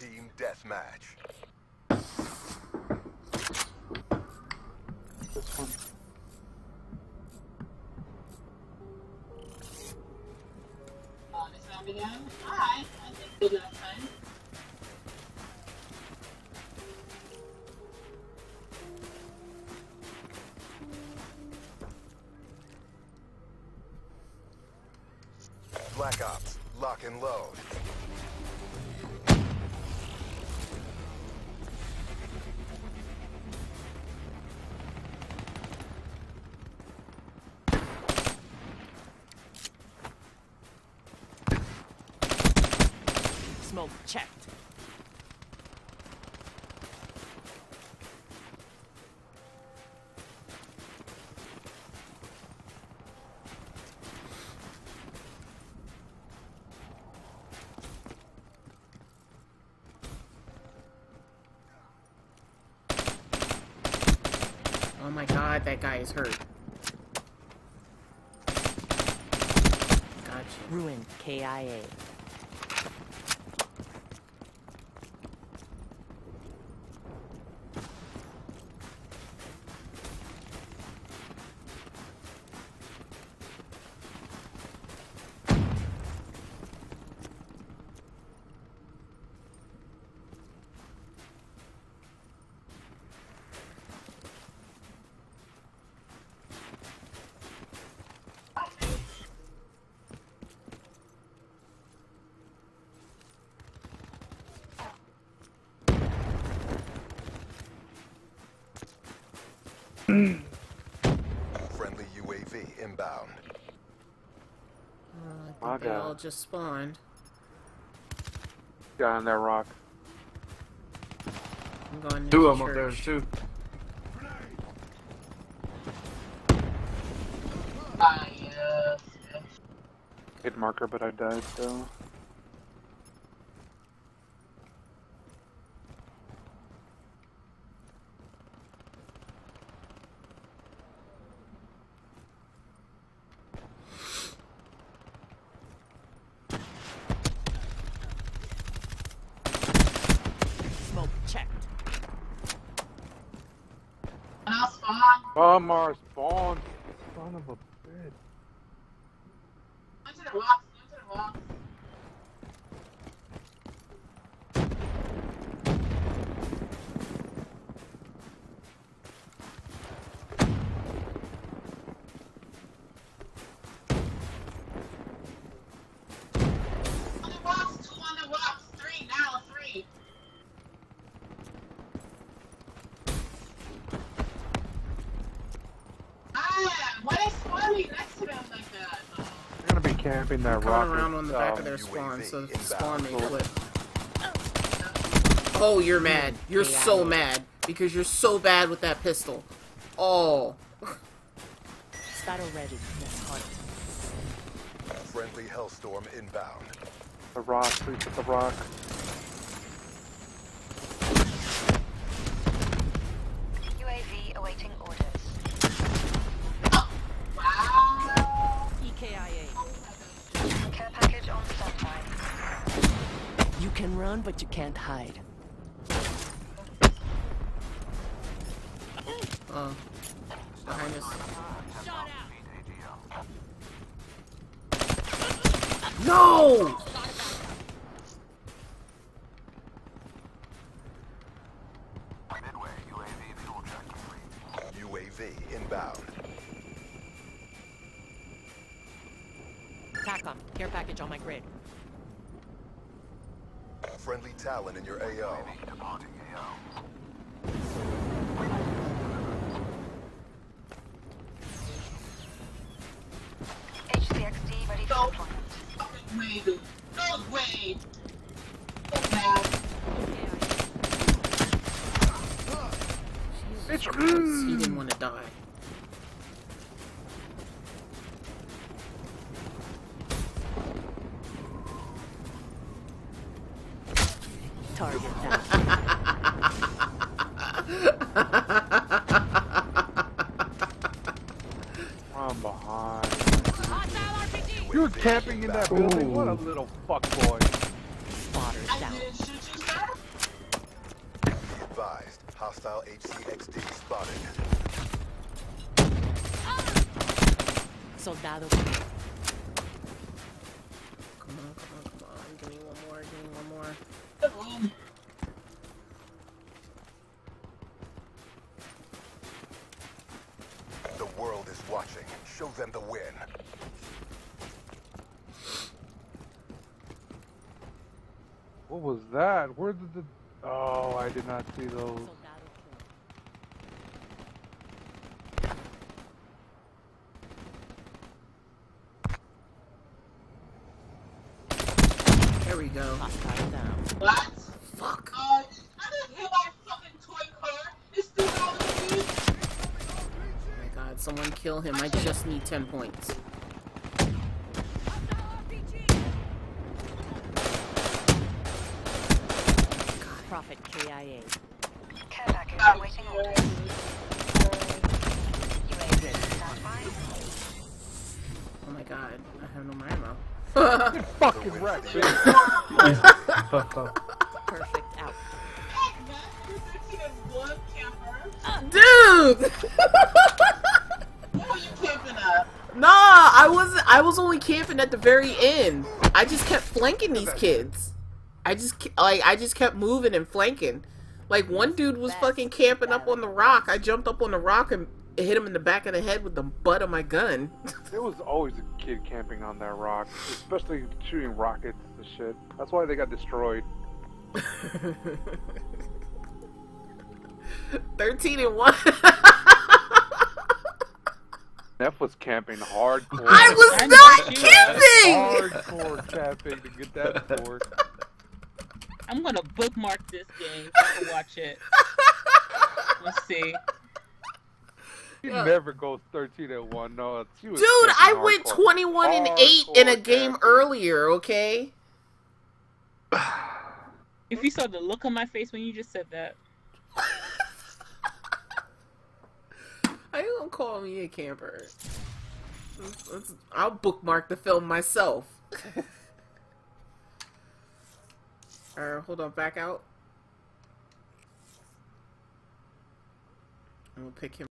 Team deathmatch. This one. This round again. Alright, I think good last time. Black Ops, lock and load. Smoke checked. Oh my god, that guy is hurt. Gotcha. Ruin KIA. Friendly UAV inbound. I think they all just spawned. Guy on that rock. I'm going to Two the of them up there, church. too. Yes. Hit marker, but I died, so. Smoke checked. And I'll spawn. Oh, Mars spawn. Son of a bitch. Into the rocks, into the rocks. On the rocks, 2 on the rocks, 3 now, 3. Ah, why they spawning next to them like that? You're gonna be camping that rock. Coming around on the back of their UAV spawn, so the inbound. spawn may quit. Oh, you're mad. You're so mad. Because you're so bad with that pistol. Oh. Battle ready. Let's hunt. Friendly Hellstorm inbound. The rock, please hit the rock. UAV awaiting orders. Wow. EKIA. Care package on standby. You can run, but you can't hide. Oh. Behind us. No! UAV inbound. TACOM. Care package on my grid. Friendly Talon in your AO. HCXD ready for No deployment. fucking way, dude. No way. So bad. Jesus Christ, he didn't want to die. Target down. I'm behind. You're camping in that building? What a little fuckboy. Spotters I down. didn't shoot you, sir. Hostile HCXD spotted. Soldado. Come on, come on, come on. Give me one more, give me one more. The world is watching. Show them the win. What was that? Where did the... Oh, I did not see those. Soldado kill. There we go. Hostile down. What? Fuck. I didn't hear my fucking toy car. It's still all the food. Oh my god, someone kill him. I just need 10 points. Prophet KIA. Care package awaiting orders. UAV standby. Oh my god, I have no more ammo. Fucking wreck, bitch. Perfect out. One camper. Dude! What were you camping up? Nah, I was only camping at the very end. I just kept flanking these kids. I just kept moving and flanking. Like one dude was fucking camping up on the rock. I jumped up on the rock and hit him in the back of the head with the butt of my gun. There was always a kid camping on that rock, especially shooting rockets and shit. That's why they got destroyed. 13-1. Neff was camping hardcore. I was not camping. Hardcore camping to get that score. I'm gonna bookmark this game so I can watch it. Let's see. She never goes 13-1. No, she was. Dude, camping I went hardcore. 21-8 in a Hardcore game camping. earlier. Okay. If you saw the look on my face when you just said that. How you gonna call me a camper? I'll bookmark the film myself. Alright, hold on, back out. I'm gonna pick him.